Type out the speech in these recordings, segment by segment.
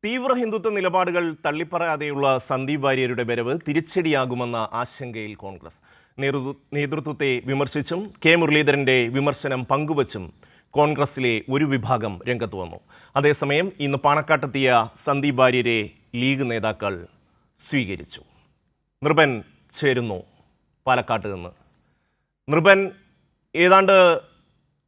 തീവ്ര ഹിന്ദുത്വ നിലപാടുകൾ തള്ളിപ്പറയാതെയുള്ള സന്ദീപ് വാര്യരുടെ വരവ് തിരിച്ചടിയാകുമെന്ന ആശങ്കയിൽ കോൺഗ്രസ് നേതൃത്വത്തെ വിമർശിച്ചും കെ മുരളീധരന്റെ വിമർശനം പങ്കുവച്ചും കോൺഗ്രസിലെ ഒരു വിഭാഗം രംഗത്ത് വന്നു. അതേസമയം ഇന്ന് പാണക്കാട്ടെത്തിയ സന്ദീപ് വാര്യരെ ലീഗ് നേതാക്കൾ സ്വീകരിച്ചു. നൃപൻ ചേരുന്നു പാലക്കാട്ട് നിന്ന്. നൃപൻ, ഏതാണ്ട്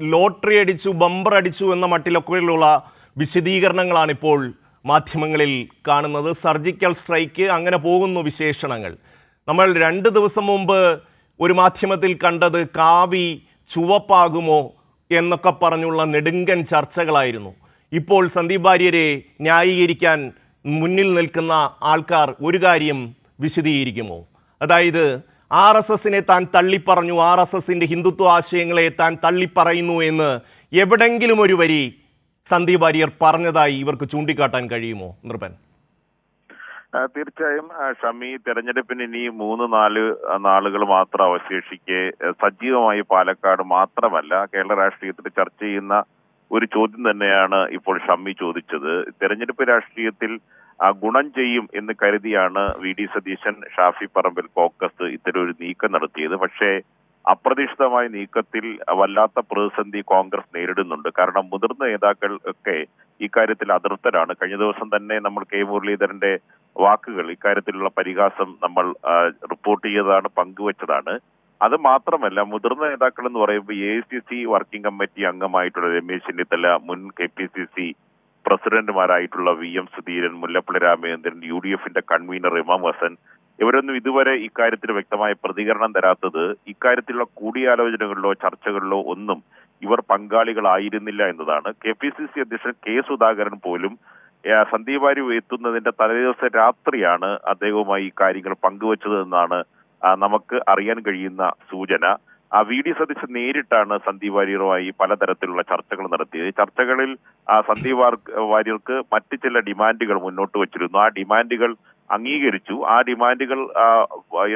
ലോട്ടറി അടിച്ചു, ബമ്പർ അടിച്ചു എന്ന മട്ടിലൊക്കെയുള്ള വിശദീകരണങ്ങളാണിപ്പോൾ മാധ്യമങ്ങളിൽ കാണുന്നത്. സർജിക്കൽ സ്ട്രൈക്ക്, അങ്ങനെ പോകുന്നു വിശേഷണങ്ങൾ. നമ്മൾ 2 ദിവസം മുമ്പ് ഒരു മാധ്യമത്തിൽ കണ്ടത് കാവി ചുവപ്പാകുമോ എന്നൊക്കെ പറഞ്ഞുള്ള നെടുങ്കൻ ചർച്ചകളായിരുന്നു. ഇപ്പോൾ സന്ദീപ് വാര്യരെ ന്യായീകരിക്കാൻ മുന്നിൽ നിൽക്കുന്ന ആൾക്കാർ ഒരു കാര്യം വിശദീകരിക്കുമോ? അതായത് RSSനെ താൻ തള്ളിപ്പറഞ്ഞു, RSSന്റെ ഹിന്ദുത്വ ആശയങ്ങളെ താൻ തള്ളിപ്പറയുന്നു എന്ന് എവിടെങ്കിലും ഒരു വരി സന്ദീപ് വാര്യർ പറഞ്ഞതായി ഇവർക്ക് ചൂണ്ടിക്കാട്ടാൻ കഴിയുമോ നൃപൻ? തീർച്ചയായും ഷമി, തെരഞ്ഞെടുപ്പിന് ഇനി 3-4 നാളുകൾ മാത്രം അവശേഷിക്കെ സജീവമായി പാലക്കാട് മാത്രമല്ല കേരള രാഷ്ട്രീയത്തിൽ ചർച്ച ചെയ്യുന്ന ഒരു ചോദ്യം തന്നെയാണ് ഇപ്പോൾ ഷമി ചോദിച്ചത്. തെരഞ്ഞെടുപ്പ് രാഷ്ട്രീയത്തിൽ ഗുണം ചെയ്യും എന്ന് കരുതിയാണ് VD സതീശൻ, ഷാഫി പറമ്പിൽ കോക്കസ് ഇത്തരം ഒരു നീക്കം നടത്തിയത്. പക്ഷേ അപ്രതീക്ഷിതമായ നീക്കത്തിൽ വല്ലാത്ത പ്രതിസന്ധി കോൺഗ്രസ് നേരിടുന്നുണ്ട്. കാരണം മുതിർന്ന നേതാക്കൾ ഒക്കെ ഇക്കാര്യത്തിൽ അതൃപ്തരാണ്. കഴിഞ്ഞ ദിവസം തന്നെ നമ്മൾ കെ മുരളീധരന്റെ വാക്കുകൾ, ഇക്കാര്യത്തിലുള്ള പരിഹാസം നമ്മൾ റിപ്പോർട്ട് ചെയ്തതാണ്, പങ്കുവച്ചതാണ്. അത് മാത്രമല്ല, മുതിർന്ന നേതാക്കൾ എന്ന് പറയുമ്പോൾ AICC വർക്കിംഗ് കമ്മിറ്റി അംഗമായിട്ടുള്ള രമേശ് ചെന്നിത്തല, മുൻ KPCC പ്രസിഡന്റുമാരായിട്ടുള്ള VM സുധീരൻ, മുല്ലപ്പള്ളി രാമചന്ദ്രൻ, UDFന്റെ കൺവീനർ ഇമാം ഹസൻ, ഇവരൊന്നും ഇതുവരെ ഇക്കാര്യത്തിൽ വ്യക്തമായ പ്രതികരണം തരാത്തത് ഇക്കാര്യത്തിലുള്ള കൂടിയാലോചനകളിലോ ചർച്ചകളിലോ ഒന്നും ഇവർ പങ്കാളികളായിരുന്നില്ല എന്നതാണ്. KPCC അധ്യക്ഷൻ K സുധാകരൻ പോലും സന്ദീപ് വാര്യർ എത്തുന്നതിന്റെ തലേദിവസം രാത്രിയാണ് അദ്ദേഹവുമായി ഈ കാര്യങ്ങൾ പങ്കുവച്ചത് എന്നാണ് നമുക്ക് അറിയാൻ കഴിയുന്ന സൂചന. VD സതീശൻ നേരിട്ടാണ് സന്ദീപ് വാര്യറുമായി പലതരത്തിലുള്ള ചർച്ചകൾ നടത്തിയത്. ചർച്ചകളിൽ സന്ദീപ് വാര്യർക്ക് മറ്റ് ചില ഡിമാൻഡുകൾ മുന്നോട്ട് വച്ചിരുന്നു. ആ ഡിമാൻഡുകൾ അംഗീകരിച്ചു. ആ ഡിമാൻഡുകൾ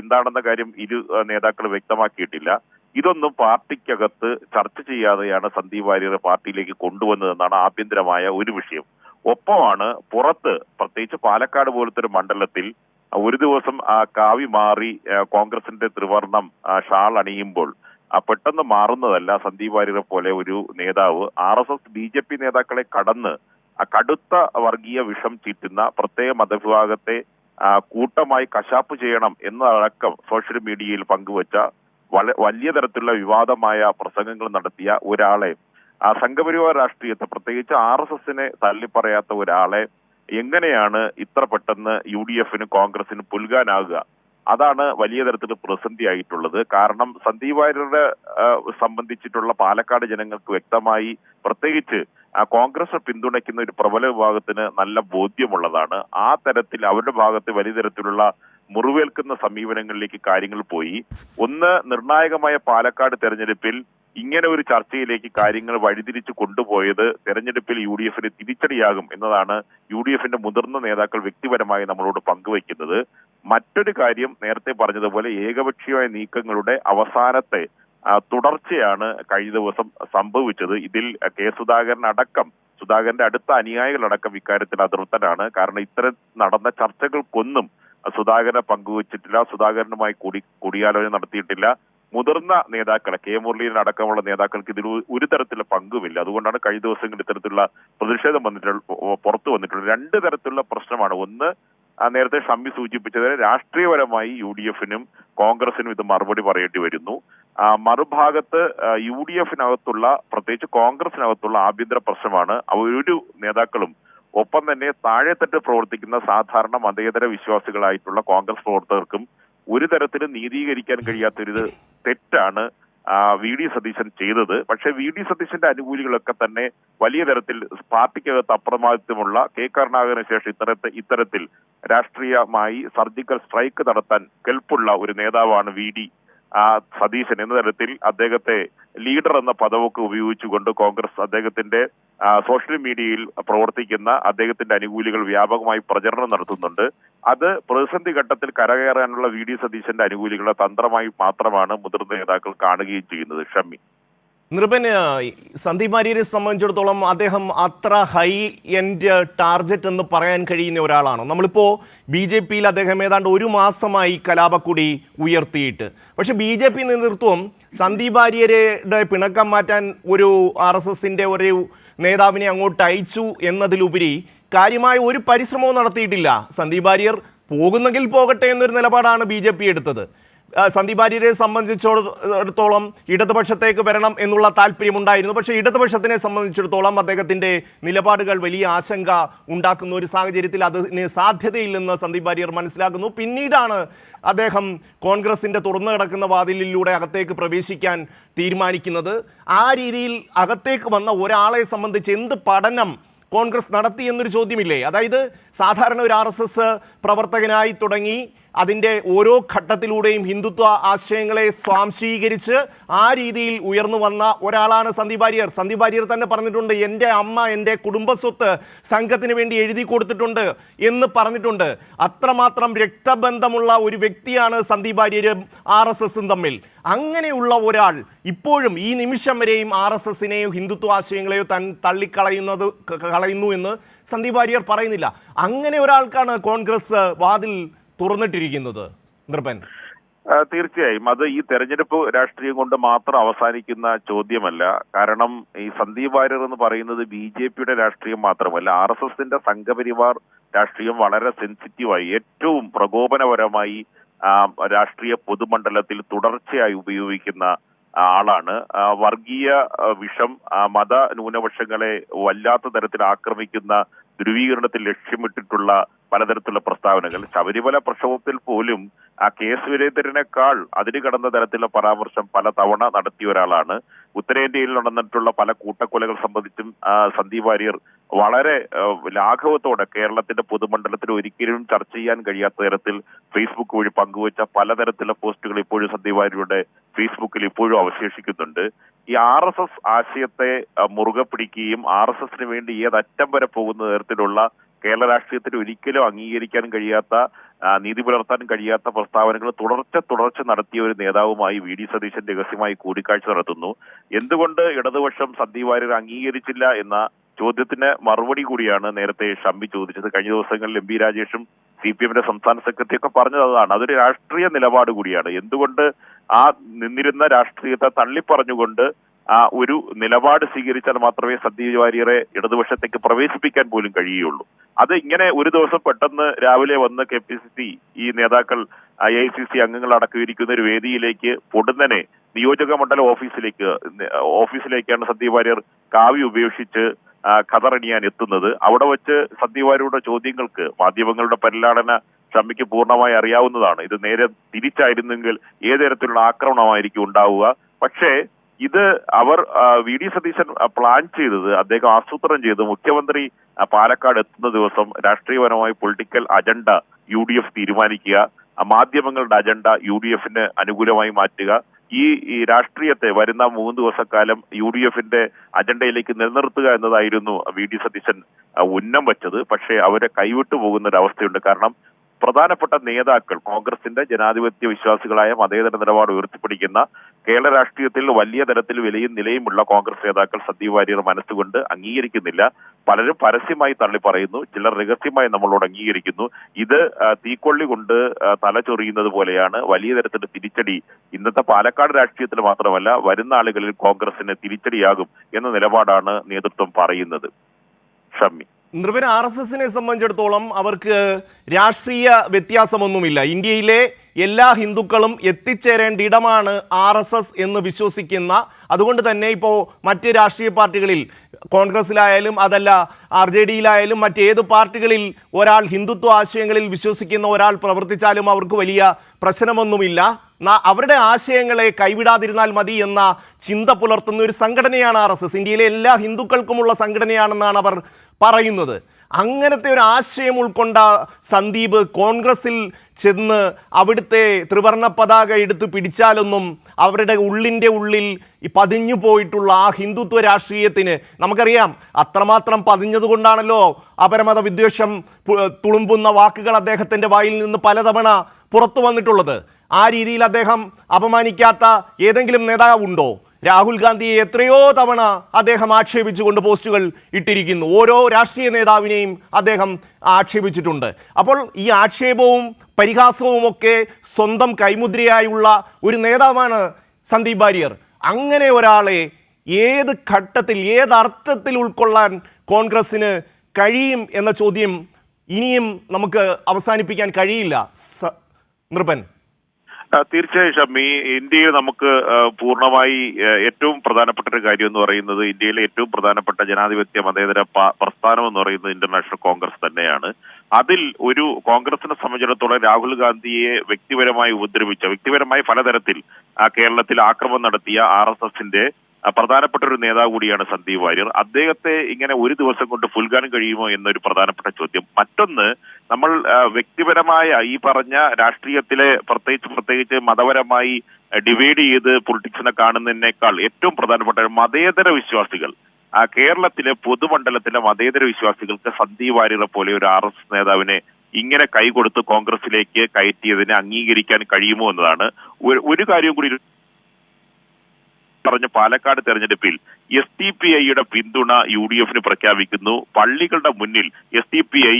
എന്താണെന്ന കാര്യം ഇരു നേതാക്കൾ വ്യക്തമാക്കിയിട്ടില്ല. ഇതൊന്നും പാർട്ടിക്കകത്ത് ചർച്ച ചെയ്യാതെയാണ് സന്ദീപ് വാര്യരെ പാർട്ടിയിലേക്ക് കൊണ്ടുവന്നതെന്നാണ് ആഭ്യന്തരമായ ഒരു വിഷയം. ഒപ്പമാണ് പുറത്ത്, പ്രത്യേകിച്ച് പാലക്കാട് പോലത്തെ ഒരു മണ്ഡലത്തിൽ ഒരു ദിവസം കാവി മാറി കോൺഗ്രസിന്റെ ത്രിവർണം ഷാൾ അണിയുമ്പോൾ പെട്ടെന്ന് മാറുന്നതല്ല സന്ദീപ് വാര്യരെ പോലെ ഒരു നേതാവ്. RSS BJP നേതാക്കളെ കടന്ന് കടുത്ത വർഗീയ വിഷം ചീറ്റുന്ന പ്രത്യേക മതവിഭാഗത്തെ കൂട്ടമായി കശാപ്പ് ചെയ്യണം എന്നതടക്കം സോഷ്യൽ മീഡിയയിൽ പങ്കുവച്ച വലിയ തരത്തിലുള്ള വിവാദമായ പ്രസംഗങ്ങൾ നടത്തിയ ഒരാളെ, സംഘപരിവാർ രാഷ്ട്രീയത്തെ പ്രത്യേകിച്ച് RSSനെ തള്ളിപ്പറയാത്ത ഒരാളെ എങ്ങനെയാണ് ഇത്ര പെട്ടെന്ന് UDFനും കോൺഗ്രസിനും പുൽകാനാകുക? അതാണ് വലിയ തരത്തിൽ പ്രതിസന്ധി ആയിട്ടുള്ളത്. കാരണം സന്ദീപ് വാര്യരുടെ സംബന്ധിച്ചിട്ടുള്ള പാലക്കാട് ജനങ്ങൾക്ക് വ്യക്തമായി, പ്രത്യേകിച്ച് കോൺഗ്രസ് പിന്തുണയ്ക്കുന്ന ഒരു പ്രബല വിഭാഗത്തിന് നല്ല ബോധ്യമുള്ളതാണ്. ആ തരത്തിൽ അവരുടെ ഭാഗത്ത് വലിയ തരത്തിലുള്ള മുറിവേൽക്കുന്ന സമീപനങ്ങളിലേക്ക് കാര്യങ്ങൾ പോയി. ഒന്ന്, നിർണായകമായ പാലക്കാട് തെരഞ്ഞെടുപ്പിൽ ഇങ്ങനെ ഒരു ചർച്ചയിലേക്ക് കാര്യങ്ങൾ വഴിതിരിച്ചു കൊണ്ടുപോയത് തെരഞ്ഞെടുപ്പിൽ UDFന് തിരിച്ചടിയാകും എന്നതാണ് UDFന്റെ മുതിർന്ന നേതാക്കൾ വ്യക്തിപരമായി നമ്മളോട് പങ്കുവയ്ക്കുന്നത്. മറ്റൊരു കാര്യം, നേരത്തെ പറഞ്ഞതുപോലെ ഏകപക്ഷീയമായ നീക്കങ്ങളുടെ അവസാനത്തെ തുടർച്ചയാണ് കഴിഞ്ഞ ദിവസം സംഭവിച്ചത്. ഇതിൽ K സുധാകരൻ അടക്കം, സുധാകരന്റെ അടുത്ത അനുയായികളടക്കം ഇക്കാര്യത്തിൽ അതൃപ്തരാണ്. കാരണം ഇത്തരം നടന്ന ചർച്ചകൾക്കൊന്നും സുധാകരനെ പങ്കുവച്ചിട്ടില്ല, സുധാകരനുമായി കൂടിയാലോചന നടത്തിയിട്ടില്ല. മുതിർന്ന നേതാക്കളെ, K മുരളീധരൻ അടക്കമുള്ള നേതാക്കൾക്ക് ഇതിൽ ഒരു തരത്തിലുള്ള പങ്കുമില്ല. അതുകൊണ്ടാണ് കഴിഞ്ഞ ദിവസങ്ങളിൽ ഇത്തരത്തിലുള്ള പ്രതിഷേധം പുറത്തു വന്നിട്ടുള്ളത്. 2 തരത്തിലുള്ള പ്രശ്നമാണ്. ഒന്ന്, നേരത്തെ ഷമ്മി സൂചിപ്പിച്ചത്, രാഷ്ട്രീയപരമായി UDFനും കോൺഗ്രസിനും ഇത് മറുപടി പറയേണ്ടി വരുന്നു. മറുഭാഗത്ത് UDFനകത്തുള്ള, പ്രത്യേകിച്ച് കോൺഗ്രസിനകത്തുള്ള ആഭ്യന്തര പ്രശ്നമാണ്. ഒരു നേതാക്കളും ഒപ്പം തന്നെ താഴെത്തട്ട് പ്രവർത്തിക്കുന്ന സാധാരണ മതേതര വിശ്വാസികളായിട്ടുള്ള കോൺഗ്രസ് പ്രവർത്തകർക്കും ഒരു തരത്തിലും നീതീകരിക്കാൻ കഴിയാത്തൊരു തെറ്റാണ് VD സതീശൻ ചെയ്തത്. പക്ഷെ VD സതീശന്റെ അനുകൂലികളൊക്കെ തന്നെ വലിയ തരത്തിൽ പാർട്ടിക്കകത്ത് അപ്രമാദിത്വമുള്ള K കരുണാകരന് ശേഷം ഇത്തരത്തിൽ രാഷ്ട്രീയമായി സർജിക്കൽ സ്ട്രൈക്ക് നടത്താൻ കെൽപ്പുള്ള ഒരു നേതാവാണ് VD സതീശൻ എന്ന തരത്തിൽ അദ്ദേഹത്തെ ലീഡർ എന്ന പദവൊക്കെ ഉപയോഗിച്ചുകൊണ്ട് കോൺഗ്രസ് അദ്ദേഹത്തിന്റെ സോഷ്യൽ മീഡിയയിൽ പ്രവർത്തിക്കുന്ന അദ്ദേഹത്തിന്റെ അനുകൂലികൾ വ്യാപകമായി പ്രചരണം നടത്തുന്നുണ്ട്. അത് പ്രതിസന്ധി ഘട്ടത്തിൽ കരകയറാനുള്ള VD സതീശന്റെ അനുകൂലികളുടെ തന്ത്രമായി മാത്രമാണ് മുതിർന്ന നേതാക്കൾ കാണുകയും ചെയ്യുന്നത്. ഷമ്മി. നൃപൻ, സന്ദീപ് വാര്യരെ സംബന്ധിച്ചിടത്തോളം അദ്ദേഹം അത്ര ഹൈ എൻഡ് ടാർഗറ്റ് എന്ന് പറയാൻ കഴിയുന്ന ഒരാളാണ്. നമ്മളിപ്പോൾ BJP-യിൽ അദ്ദേഹം ഏതാണ്ട് ഒരു മാസമായി കലാപക്കൊടി ഉയർത്തിയിട്ട്. പക്ഷേ BJP നേതൃത്വം സന്ദീപ് വാര്യരുടെ പിണക്കം മാറ്റാൻ ഒരു RSSന്റെ ഒരു നേതാവിനെ അങ്ങോട്ട് അയച്ചു എന്നതിലുപരി കാര്യമായ ഒരു പരിശ്രമവും നടത്തിയിട്ടില്ല. സന്ദീപ് വാര്യർ പോകുന്നെങ്കിൽ പോകട്ടെ എന്നൊരു നിലപാടാണ് BJP എടുത്തത്. സന്ദീപ് വാര്യരെ സംബന്ധിച്ചിടത്തോളം ഇടതുപക്ഷത്തേക്ക് വരണം എന്നുള്ള താല്പര്യമുണ്ടായിരുന്നു. പക്ഷേ ഇടതുപക്ഷത്തിനെ സംബന്ധിച്ചിടത്തോളം അദ്ദേഹത്തിൻ്റെ നിലപാടുകൾ വലിയ ആശങ്ക ഉണ്ടാക്കുന്ന ഒരു സാഹചര്യത്തിൽ അതിന് സാധ്യതയില്ലെന്ന് സന്ദീപ് വാര്യർ മനസ്സിലാക്കുന്നു. പിന്നീടാണ് അദ്ദേഹം കോൺഗ്രസിൻ്റെ തുറന്നു കിടക്കുന്ന വാതിലിലൂടെ അകത്തേക്ക് പ്രവേശിക്കാൻ തീരുമാനിക്കുന്നത്. ആ രീതിയിൽ അകത്തേക്ക് വന്ന ഒരാളെ സംബന്ധിച്ച് എന്ത് പഠനം കോൺഗ്രസ് നടത്തി എന്നൊരു ചോദ്യമില്ലേ? അതായത് സാധാരണ ഒരു RSS പ്രവർത്തകനായി തുടങ്ങി അതിൻ്റെ ഓരോ ഘട്ടത്തിലൂടെയും ഹിന്ദുത്വ ആശയങ്ങളെ സ്വാംശീകരിച്ച് ആ രീതിയിൽ ഉയർന്നു വന്ന ഒരാളാണ് സന്ദീപ് വാര്യർ. സന്ദീപ് വാര്യർ തന്നെ പറഞ്ഞിട്ടുണ്ട്, എൻ്റെ അമ്മ എൻ്റെ കുടുംബസ്വത്ത് സംഘത്തിന് വേണ്ടി എഴുതി കൊടുത്തിട്ടുണ്ട് എന്ന് പറഞ്ഞിട്ടുണ്ട്. അത്രമാത്രം രക്തബന്ധമുള്ള ഒരു വ്യക്തിയാണ് സന്ദീപ് വാര്യരും RSSും തമ്മിൽ. അങ്ങനെയുള്ള ഒരാൾ ഇപ്പോഴും ഈ നിമിഷം വരെയും RSSനെയോ ഹിന്ദുത്വ ആശയങ്ങളെയോ കളയുന്നു എന്ന് സന്ദീപ് വാര്യർ പറയുന്നില്ല. അങ്ങനെ ഒരാൾക്കാണ് കോൺഗ്രസ് വാതിൽ തുറന്നിട്ടിരിക്കുന്നത്. നൃപൻ, തീർച്ചയായും അത് ഈ തെരഞ്ഞെടുപ്പ് രാഷ്ട്രീയം കൊണ്ട് മാത്രം അവസാനിക്കുന്ന ചോദ്യമല്ല. കാരണം ഈ സന്ദീപ് വാര്യർ എന്ന് പറയുന്നത് BJP-യുടെ രാഷ്ട്രീയം മാത്രമല്ല, RSSന്റെ സംഘപരിവാർ രാഷ്ട്രീയം വളരെ സെൻസിറ്റീവായി ഏറ്റവും പ്രകോപനപരമായി രാഷ്ട്രീയ പൊതുമണ്ഡലത്തിൽ തുടർച്ചയായി ഉപയോഗിക്കുന്ന ആളാണ്. വർഗീയ വിഷം മത ന്യൂനപക്ഷങ്ങളെ വല്ലാത്ത തരത്തിൽ ആക്രമിക്കുന്ന ധ്രുവീകരണത്തിൽ ലക്ഷ്യമിട്ടിട്ടുള്ള പലതരത്തിലുള്ള പ്രസ്താവനകൾ. ശബരിമല പ്രക്ഷോഭത്തിൽ പോലും KS സുരേന്ദ്രനേക്കാൾ അതിന് കടന്ന തരത്തിലുള്ള പരാമർശം പല തവണ നടത്തിയ ഒരാളാണ്. ഉത്തരേന്ത്യയിൽ നടന്നിട്ടുള്ള പല കൂട്ടക്കൊലകൾ സംബന്ധിച്ചും സന്ദീപ് വാര്യർ വളരെ ലാഘവത്തോടെ കേരളത്തിന്റെ പൊതുമണ്ഡലത്തിൽ ഒരിക്കലും ചർച്ച ചെയ്യാൻ കഴിയാത്ത തരത്തിൽ ഫേസ്ബുക്ക് വഴി പങ്കുവച്ച പലതരത്തിലുള്ള പോസ്റ്റുകൾ ഇപ്പോഴും സന്ദീപ് വാര്യരുടെ ഫേസ്ബുക്കിൽ ഇപ്പോഴും അവശേഷിക്കുന്നുണ്ട്. ഈ RSS ആശയത്തെ മുറുകെ പിടിക്കുകയും RSSന് വേണ്ടി ഏതറ്റം വരെ പോകുന്ന തരത്തിലുള്ള കേരള രാഷ്ട്രീയത്തിൽ ഒരിക്കലും അംഗീകരിക്കാൻ കഴിയാത്ത നീതി പുലർത്താൻ കഴിയാത്ത പ്രസ്താവനകൾ തുടർച്ച നടത്തിയ ഒരു നേതാവുമായി VD സതീശൻ രഹസ്യമായി കൂടിക്കാഴ്ച നടത്തുന്നു. എന്തുകൊണ്ട് ഇടതുപക്ഷം സന്ദീപ് വാര്യർ അംഗീകരിച്ചില്ല എന്ന ചോദ്യത്തിന് മറുപടി കൂടിയാണ് നേരത്തെ ഷമ്മി ചോദിച്ചത്. കഴിഞ്ഞ ദിവസങ്ങളിൽ MP രാജേഷും CPM-ന്റെ സംസ്ഥാന സെക്രട്ടറി ഒക്കെ പറഞ്ഞത് അതാണ്. അതൊരു രാഷ്ട്രീയ നിലപാട് കൂടിയാണ്. എന്തുകൊണ്ട് ആ നിന്നിരുന്ന രാഷ്ട്രീയത്തെ തള്ളിപ്പറഞ്ഞുകൊണ്ട് ഒരു നിലപാട് സ്വീകരിച്ചാൽ മാത്രമേ സന്ദീപ് വാര്യരെ ഇടതുപക്ഷത്തേക്ക് പ്രവേശിപ്പിക്കാൻ പോലും കഴിയുള്ളൂ. അത് ഇങ്ങനെ ഒരു ദിവസം പെട്ടെന്ന് രാവിലെ വന്ന് KPCC ഈ നേതാക്കൾ IICC അംഗങ്ങൾ അടക്കമിരിക്കുന്ന ഒരു വേദിയിലേക്ക് പൊടുന്നനെ നിയോജക മണ്ഡല ഓഫീസിലേക്കാണ് സന്ദീപ് വാര്യർ കാവ്യ ഉപേക്ഷിച്ച് കതറണിയാൻ എത്തുന്നത്. അവിടെ വെച്ച് സന്ദീപ് വാര്യരുടെ ചോദ്യങ്ങൾക്ക് മാധ്യമങ്ങളുടെ പരിലാളന ഷമ്മിക്ക് പൂർണ്ണമായി അറിയാവുന്നതാണ്. ഇത് നേരെ തിരിച്ചായിരുന്നെങ്കിൽ ഏത് തരത്തിലുള്ള ആക്രമണമായിരിക്കും ഉണ്ടാവുക. പക്ഷേ ഇത് അവർ VD സതീശൻ പ്ലാൻ ചെയ്തത്, അദ്ദേഹം ആസൂത്രണം ചെയ്ത് മുഖ്യമന്ത്രി പാലക്കാട് എത്തുന്ന ദിവസം രാഷ്ട്രീയപരമായി പൊളിറ്റിക്കൽ അജണ്ട UDF തീരുമാനിക്കുക, മാധ്യമങ്ങളുടെ അജണ്ട UDFന് അനുകൂലമായി മാറ്റുക, ഈ രാഷ്ട്രീയത്തെ വരുന്ന 3 ദിവസക്കാലം UDFന്റെ അജണ്ടയിലേക്ക് നിലനിർത്തുക എന്നതായിരുന്നു VD സതീശൻ ഉന്നം വച്ചത്. പക്ഷേ അവരെ കൈവിട്ടു പോകുന്ന ഒരു അവസ്ഥയുണ്ട്. കാരണം പ്രധാനപ്പെട്ട നേതാക്കൾ കോൺഗ്രസിന്റെ ജനാധിപത്യ വിശ്വാസികളായ മതേതര നിലപാട് ഉയർത്തിപ്പിടിക്കുന്ന കേരള രാഷ്ട്രീയത്തിൽ വലിയ തരത്തിൽ വിലയും നിലയുമുള്ള കോൺഗ്രസ് നേതാക്കൾ സന്ദീപ് വാര്യർ മനസ്സുകൊണ്ട് അംഗീകരിക്കുന്നില്ല. പലരും പരസ്യമായി തള്ളി പറയുന്നു, ചിലർ രഹസ്യമായി നമ്മളോട് അംഗീകരിക്കുന്നു. ഇത് തീക്കൊള്ളി കൊണ്ട് തലചൊറിയുന്നത് പോലെയാണ്. വലിയ തരത്തിലുള്ള തിരിച്ചടി ഇന്നത്തെ പാലക്കാട് രാഷ്ട്രീയത്തിൽ മാത്രമല്ല വരുന്ന ആളുകളിൽ കോൺഗ്രസിന് തിരിച്ചടിയാകും എന്ന നിലപാടാണ് നേതൃത്വം പറയുന്നത്. ഷമ്മി, നൃപൻ, RSSനെ സംബന്ധിച്ചിടത്തോളം അവർക്ക് രാഷ്ട്രീയ വ്യത്യാസമൊന്നുമില്ല. ഇന്ത്യയിലെ എല്ലാ ഹിന്ദുക്കളും എത്തിച്ചേരേണ്ട ഇടമാണ് RSS എന്ന് വിശ്വസിക്കുന്ന, അതുകൊണ്ട് തന്നെ ഇപ്പോൾ മറ്റ് രാഷ്ട്രീയ പാർട്ടികളിൽ കോൺഗ്രസ്സിലായാലും അതല്ല RJDയിലായാലും മറ്റേത് പാർട്ടികളിൽ ഒരാൾ ഹിന്ദുത്വ ആശയങ്ങളിൽ വിശ്വസിക്കുന്ന ഒരാൾ പ്രവർത്തിച്ചാലും അവർക്ക് വലിയ പ്രശ്നമൊന്നുമില്ല. അവരുടെ ആശയങ്ങളെ കൈവിടാതിരുന്നാൽ മതി എന്ന ചിന്ത പുലർത്തുന്ന ഒരു സംഘടനയാണ് RSS. ഇന്ത്യയിലെ എല്ലാ ഹിന്ദുക്കൾക്കുമുള്ള സംഘടനയാണെന്നാണ് അവർ പറയുന്നത്. അങ്ങനത്തെ ഒരു ആശയം ഉൾക്കൊണ്ട സന്ദീപ് കോൺഗ്രസിൽ ചെന്ന് അവിടുത്തെ ത്രിവർണ്ണ പതാക എടുത്ത് പിടിച്ചാലൊന്നും അവരുടെ ഉള്ളിൽ പതിഞ്ഞു പോയിട്ടുള്ള ആ ഹിന്ദുത്വ രാഷ്ട്രീയത്തിന് നമുക്കറിയാം അത്രമാത്രം പതിഞ്ഞതുകൊണ്ടാണല്ലോ അപരമത വിദ്വേഷം തുളുമ്പുന്ന വാക്കുകൾ അദ്ദേഹത്തിൻ്റെ വായിൽ നിന്ന് പലതവണ പുറത്തു വന്നിട്ടുള്ളത്. ആ രീതിയിൽ അദ്ദേഹം അപമാനിക്കാത്ത ഏതെങ്കിലും നേതാവുണ്ടോ? രാഹുൽ ഗാന്ധിയെ എത്രയോ തവണ അദ്ദേഹം ആക്ഷേപിച്ചുകൊണ്ട് പോസ്റ്റുകൾ ഇട്ടിരിക്കുന്നു. ഓരോ രാഷ്ട്രീയ നേതാവിനെയും അദ്ദേഹം ആക്ഷേപിച്ചിട്ടുണ്ട്. അപ്പോൾ ഈ ആക്ഷേപവും പരിഹാസവും ഒക്കെ സ്വന്തം കൈമുദ്രയായുള്ള ഒരു നേതാവാണ് സന്ദീപ് വാര്യർ. അങ്ങനെ ഒരാളെ ഏത് ഘട്ടത്തിൽ ഏതർത്ഥത്തിൽ ഉൾക്കൊള്ളാൻ കോൺഗ്രസിന് കഴിയും എന്ന ചോദ്യം ഇനിയും നമുക്ക് അവസാനിപ്പിക്കാൻ കഴിയില്ല. നൃപൻ, തീർച്ചയായും ഷമ്മി, ഇന്ത്യയിൽ നമുക്ക് പൂർണ്ണമായി ഏറ്റവും പ്രധാനപ്പെട്ട ഒരു കാര്യം എന്ന് പറയുന്നത്, ഇന്ത്യയിലെ ഏറ്റവും പ്രധാനപ്പെട്ട ജനാധിപത്യ മതേതര പ്രസ്ഥാനം എന്ന് പറയുന്നത് ഇന്ത്യൻ നാഷണൽ കോൺഗ്രസ് തന്നെയാണ്. അതിൽ ഒരു കോൺഗ്രസിനെ സംബന്ധിച്ചിടത്തോളം രാഹുൽ ഗാന്ധിയെ വ്യക്തിപരമായി പലതരത്തിൽ കേരളത്തിൽ ആക്രമണം നടത്തിയ RSSന്റെ പ്രധാനപ്പെട്ട ഒരു നേതാവ് കൂടിയാണ് സന്ദീപ് വാര്യർ. അദ്ദേഹത്തെ ഇങ്ങനെ ഒരു ദിവസം കൊണ്ട് പുൽകാൻ കഴിയുമോ എന്നൊരു പ്രധാനപ്പെട്ട ചോദ്യം. മറ്റൊന്ന്, നമ്മൾ വ്യക്തിപരമായ ഈ പറഞ്ഞ രാഷ്ട്രീയത്തിലെ പ്രത്യേകിച്ച് മതപരമായി ഡിവൈഡ് ചെയ്ത് പൊളിറ്റിക്സിനെ കാണുന്നതിനേക്കാൾ ഏറ്റവും പ്രധാനപ്പെട്ട മതേതര വിശ്വാസികൾ, കേരളത്തിലെ പൊതുമണ്ഡലത്തിലെ മതേതര വിശ്വാസികൾക്ക് സന്ദീപ് വാര്യരെ പോലെ ഒരു RSS നേതാവിനെ ഇങ്ങനെ കൈകൊടുത്ത് കോൺഗ്രസിലേക്ക് കയറ്റിയതിനെ അംഗീകരിക്കാൻ കഴിയുമോ എന്നതാണ്. ഒരു കാര്യം കൂടി പറഞ്ഞ പാലക്കാട് തെരഞ്ഞെടുപ്പിൽ SDPIയുടെ പിന്തുണ UDFന് പ്രഖ്യാപിക്കുന്നു. പള്ളികളുടെ മുന്നിൽ SDPI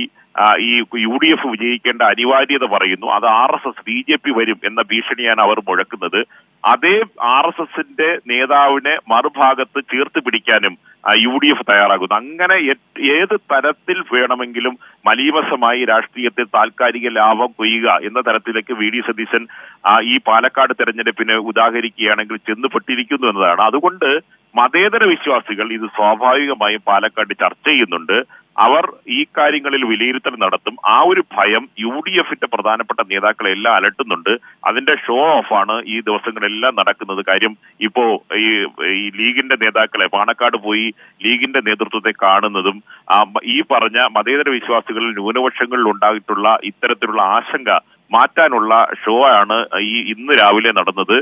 ഈ UDF വിജയിക്കേണ്ട അനിവാര്യത പറയുന്നു. അത് RSS BJP വരും എന്ന ഭീഷണിയാണ് അവർ മുഴക്കുന്നത്. അതേ RSSന്റെ നേതാവിനെ മറുഭാഗത്ത് ചേർത്ത് പിടിക്കാനും UDF തയ്യാറാകുന്നു. അങ്ങനെ ഏത് തരത്തിൽ വേണമെങ്കിലും മലീമസമായി രാഷ്ട്രീയത്തിൽ താൽക്കാലിക ലാഭം കൊയ്യുക എന്ന തരത്തിലേക്ക് VD സതീശൻ ഈ പാലക്കാട് തെരഞ്ഞെടുപ്പിന് ഉദാഹരിക്കുകയാണെങ്കിൽ ചെന്നുപെട്ടിരിക്കുന്നു എന്നതാണ്. അതുകൊണ്ട് മതേതര വിശ്വാസികൾ ഇത് സ്വാഭാവികമായും പാലക്കാട് ചർച്ച ചെയ്യുന്നുണ്ട്. അവർ ഈ കാര്യങ്ങളിൽ വിലയിരുത്തൽ നടത്തും. ആ ഒരു ഭയം UDFന്റെ പ്രധാനപ്പെട്ട നേതാക്കളെ എല്ലാം അലട്ടുന്നുണ്ട്. അതിന്റെ ഷോ ഓഫാണ് ഈ ദിവസങ്ങളെല്ലാം നടക്കുന്നത്. കാര്യം ഇപ്പോ ഈ ലീഗിന്റെ നേതാക്കളെ പാണക്കാട് പോയി ലീഗിന്റെ നേതൃത്വത്തെ കാണുന്നതും ഈ പറഞ്ഞ മതേതര വിശ്വാസികളിൽ ന്യൂനപക്ഷങ്ങളിൽ ഉണ്ടായിട്ടുള്ള ഇത്തരത്തിലുള്ള ആശങ്ക മാറ്റാനുള്ള ഷോ ആണ് ഇന്ന് രാവിലെ നടന്നത്.